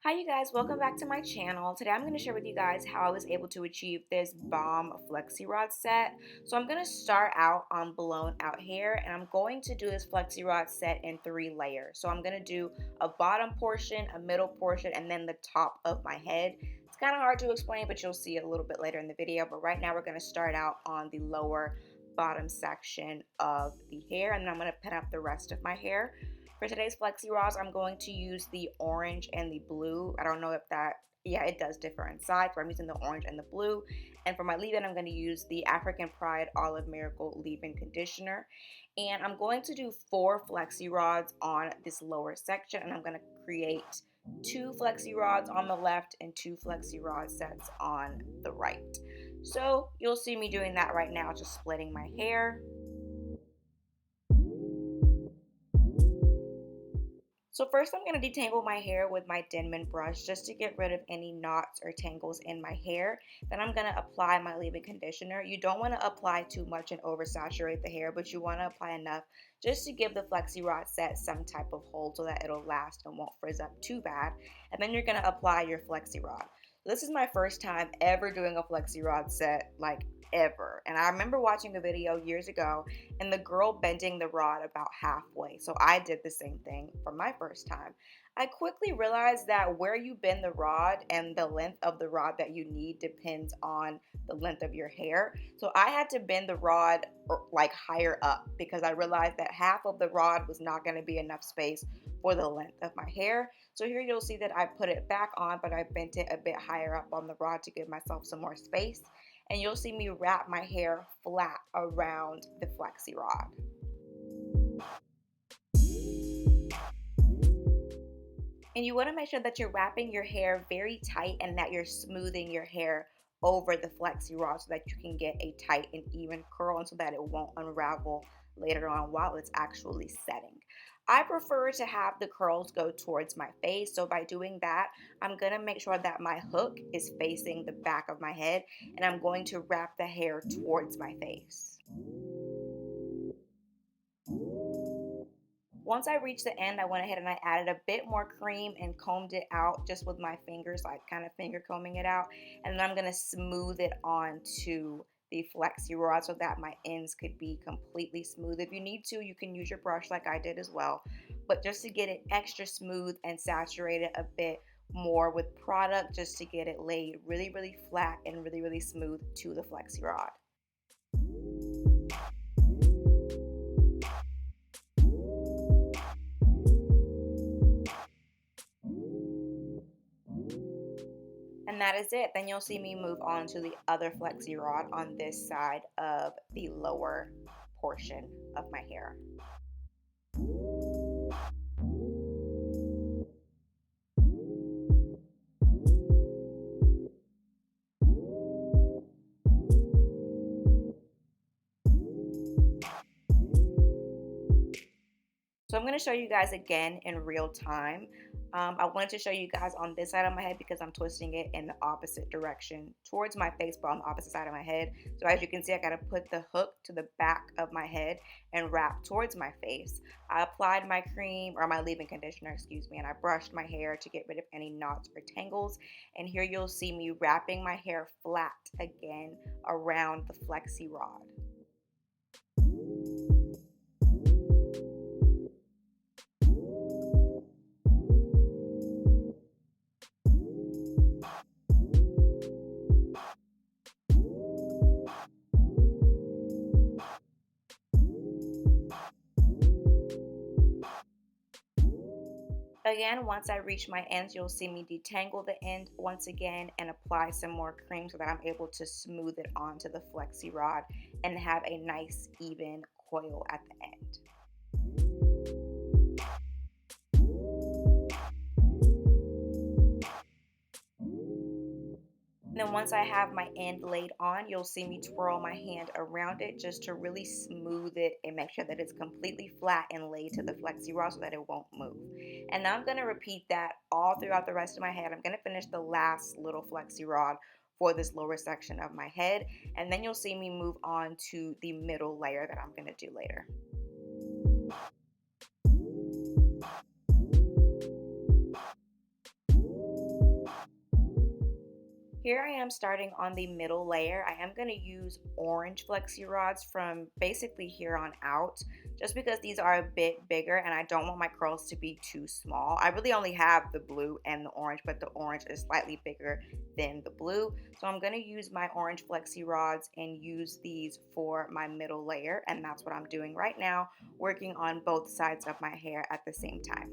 Hi you guys, welcome back to my channel. Today I'm going to share with you guys how I was able to achieve this bomb Flexi Rod set. So I'm going to start out on blown out hair, and I'm going to do this Flexi Rod set in 3 layers. So I'm going to do a bottom portion, a middle portion, and then the top of my head. It's kind of hard to explain, but you'll see it a little bit later in the video. But right now we're going to start out on the lower bottom section of the hair, and then I'm going to pin up the rest of my hair. For today's Flexi Rods, I'm going to use the orange and the blue. I don't know if that, yeah, it does differ in size, but I'm using the orange and the blue. And for my leave-in, I'm going to use the African Pride Olive Miracle leave-in conditioner. And I'm going to do 4 Flexi Rods on this lower section, and I'm going to create 2 Flexi Rods on the left and 2 Flexi Rod sets on the right. So you'll see me doing that right now, just splitting my hair. So first I'm going to detangle my hair with my Denman brush just to get rid of any knots or tangles in my hair. Then I'm going to apply my leave-in conditioner. You don't want to apply too much and oversaturate the hair, but you want to apply enough just to give the Flexi Rod set some type of hold so that it'll last and won't frizz up too bad. And then you're going to apply your Flexi Rod. This is my first time ever doing a Flexi Rod set, like ever. And I remember watching a video years ago and the girl bending the rod about halfway. So I did the same thing for my first time. I quickly realized that where you bend the rod and the length of the rod that you need depends on the length of your hair. So I had to bend the rod like higher up because I realized that half of the rod was not going to be enough space for the length of my hair. So here you'll see that I put it back on, but I bent it a bit higher up on the rod to give myself some more space. And you'll see me wrap my hair flat around the Flexi Rod. And you want to make sure that you're wrapping your hair very tight and that you're smoothing your hair over the Flexi Rod so that you can get a tight and even curl and so that it won't unravel later on while it's actually setting. I prefer to have the curls go towards my face, so by doing that, I'm going to make sure that my hook is facing the back of my head and I'm going to wrap the hair towards my face. Once I reached the end, I went ahead and I added a bit more cream and combed it out just with my fingers, like kind of finger combing it out. And then I'm going to smooth it onto the Flexi Rod so that my ends could be completely smooth. If you need to, you can use your brush like I did as well. But just to get it extra smooth and saturate it a bit more with product, just to get it laid really, really flat and really, really smooth to the Flexi Rod. And that is it. Then you'll see me move on to the other Flexi Rod on this side of the lower portion of my hair. So I'm going to show you guys again in real time. I wanted to show you guys on this side of my head because I'm twisting it in the opposite direction towards my face, but on the opposite side of my head. So as you can see, I got to put the hook to the back of my head and wrap towards my face. I applied my cream, or my leave-in conditioner, excuse me, and I brushed my hair to get rid of any knots or tangles. And here you'll see me wrapping my hair flat again around the Flexi Rod. Again, once I reach my ends, you'll see me detangle the end once again and apply some more cream so that I'm able to smooth it onto the Flexi Rod and have a nice even coil at the end. And then once I have my end laid on, you'll see me twirl my hand around it just to really smooth it and make sure that it's completely flat and laid to the Flexi Rod so that it won't move. And now I'm going to repeat that all throughout the rest of my head. I'm going to finish the last little Flexi Rod for this lower section of my head, and then you'll see me move on to the middle layer that I'm going to do later. Here I am starting on the middle layer. I am going to use orange flexi rods from basically here on out, just because these are a bit bigger and I don't want my curls to be too small. I really only have the blue and the orange, but the orange is slightly bigger than the blue. So I'm going to use my orange flexi rods and use these for my middle layer. And that's what I'm doing right now, working on both sides of my hair at the same time.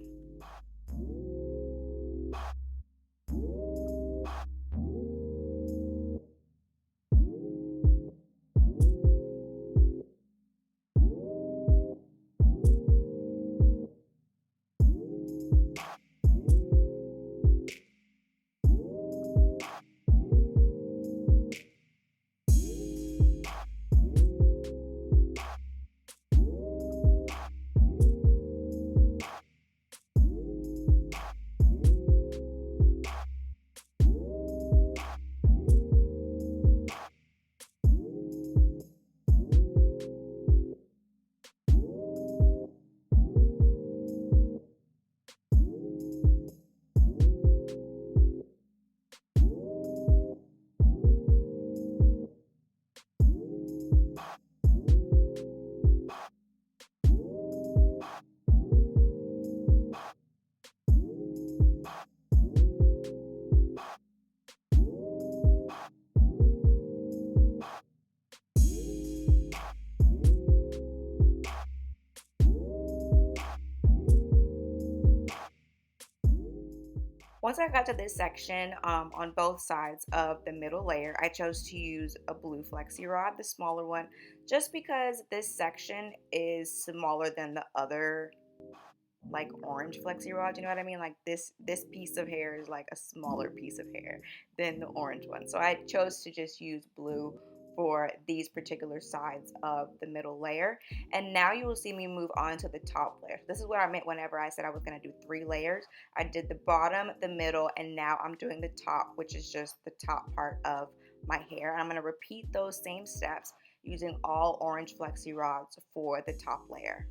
Once I got to this section on both sides of the middle layer, I chose to use a blue flexi rod, the smaller one, just because this section is smaller than the other like orange flexi rods, you know what I mean? Like this piece of hair is like a smaller piece of hair than the orange one. So I chose to just use blue for these particular sides of the middle layer. And now you will see me move on to the top layer. This is what I meant whenever I said I was going to do 3 layers. I did the bottom, the middle, and now I'm doing the top, which is just the top part of my hair. And I'm going to repeat those same steps using all orange flexi rods for the top layer.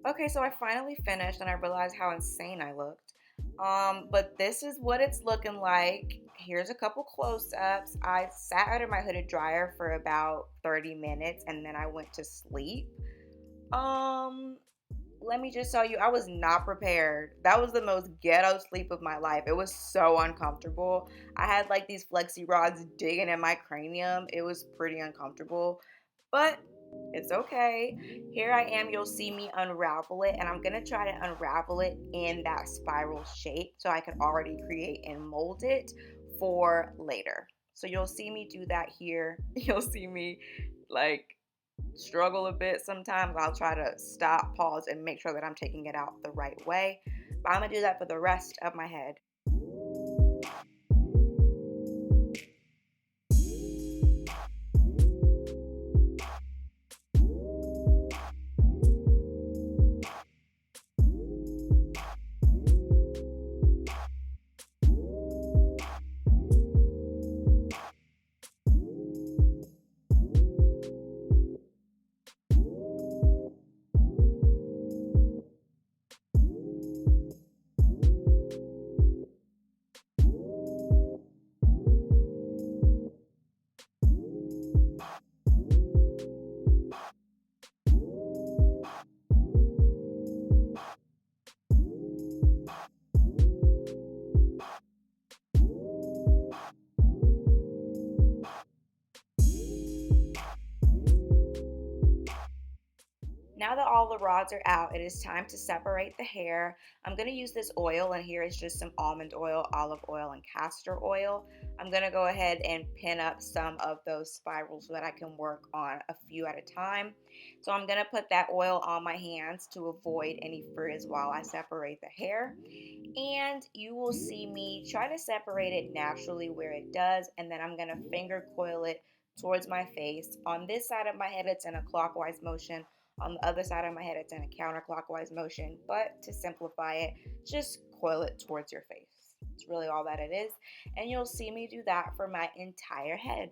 Okay, so I finally finished and I realized how insane I looked. But this is what it's looking like. Here's a couple close-ups. I sat under my hooded dryer for about 30 minutes and then I went to sleep. Um, Let me just tell you, I was not prepared. That was the most ghetto sleep of my life. It was so uncomfortable. I had like these flexi rods digging in my cranium. It was pretty uncomfortable. but it's okay. Here I am. You'll see me unravel it, and I'm going to try to unravel it in that spiral shape so I can already create and mold it for later. So you'll see me do that here. You'll see me like struggle a bit sometimes. I'll try to stop, pause, and make sure that I'm taking it out the right way. But I'm going to do that for the rest of my head. Now that all the rods are out, it is time to separate the hair. I'm going to use this oil, and here is just some almond oil, olive oil, and castor oil. I'm going to go ahead and pin up some of those spirals so that I can work on a few at a time. So I'm going to put that oil on my hands to avoid any frizz while I separate the hair. And you will see me try to separate it naturally where it does, and then I'm going to finger coil it towards my face. On this side of my head, it's in a clockwise motion. On the other side of my head, it's in a counterclockwise motion. But to simplify it, just coil it towards your face. It's really all that it is. And you'll see me do that for my entire head.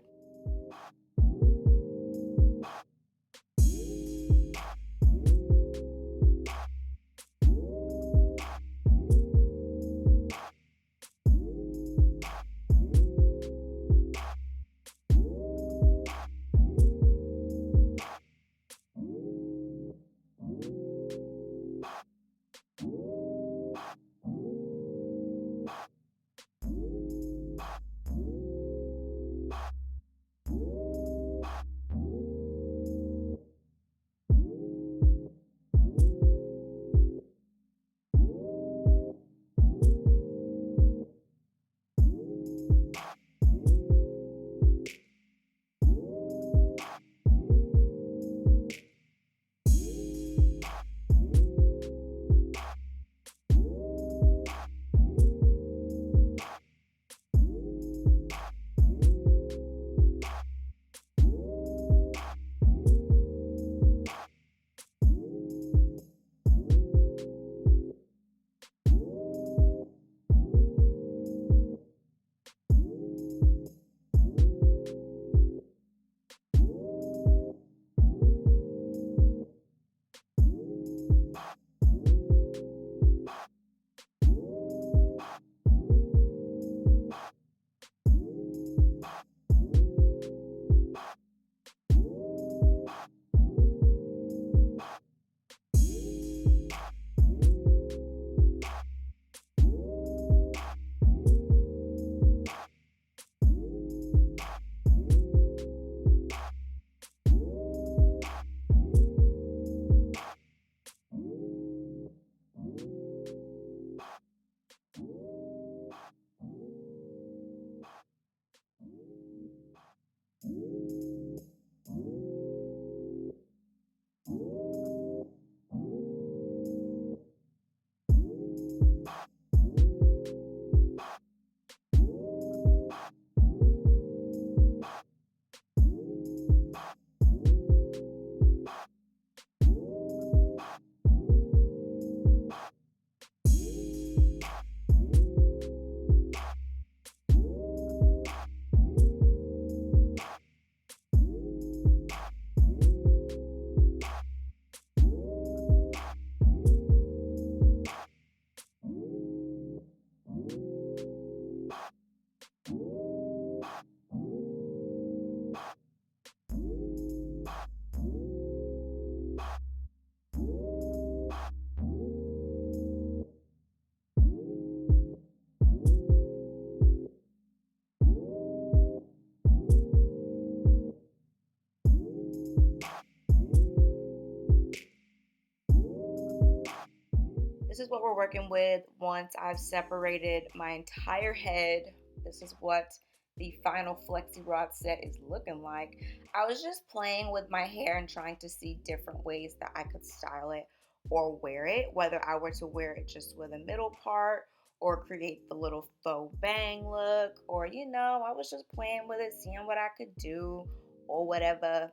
is what we're working with once I've separated my entire head. This is what the final Flexi Rod set is looking like. I was just playing with my hair and trying to see different ways that I could style it or wear it, whether I were to wear it just with a middle part or create the little faux bang look, or I was just playing with it, seeing what I could do or whatever.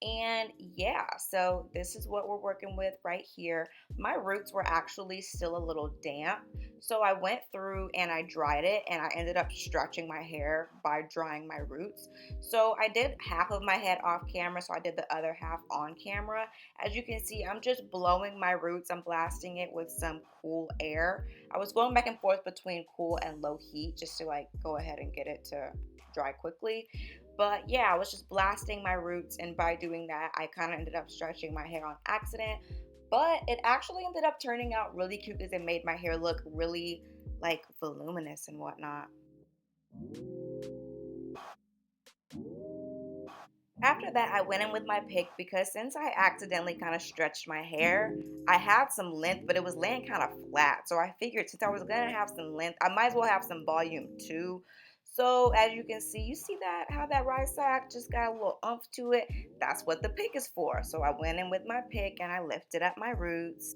And yeah, so this is what we're working with right here. My roots were actually still a little damp, so I went through and I dried it, and I ended up stretching my hair by drying my roots. So I did half of my head off camera, so I did the other half on camera. As you can see, I'm just blowing my roots. I'm blasting it with some cool air. I was going back and forth between cool and low heat just to like go ahead and get it to dry quickly. But yeah, I was just blasting my roots, and by doing that, I kind of ended up stretching my hair on accident. But it actually ended up turning out really cute because it made my hair look really like voluminous and whatnot. After that, I went in with my pick because since I accidentally kind of stretched my hair, I had some length, but it was laying kind of flat. So I figured since I was going to have some length, I might as well have some volume too. So as you can see, you see that how that right side just got a little oomph to it? That's what the pick is for. So I went in with my pick and I lifted up my roots.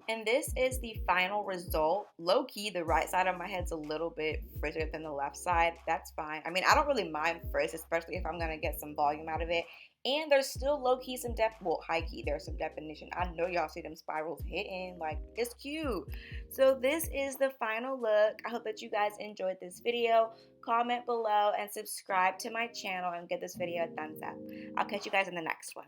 And this is the final result. Low key, the right side of my head's a little bit frizzier than the left side. That's fine. I mean, I don't really mind frizz, especially if I'm gonna get some volume out of it. And there's still low key some high key, there's some definition. I know y'all see them spirals hitting, like it's cute. So this is the final look. I hope that you guys enjoyed this video. Comment below and subscribe to my channel and give this video a thumbs up. I'll catch you guys in the next one.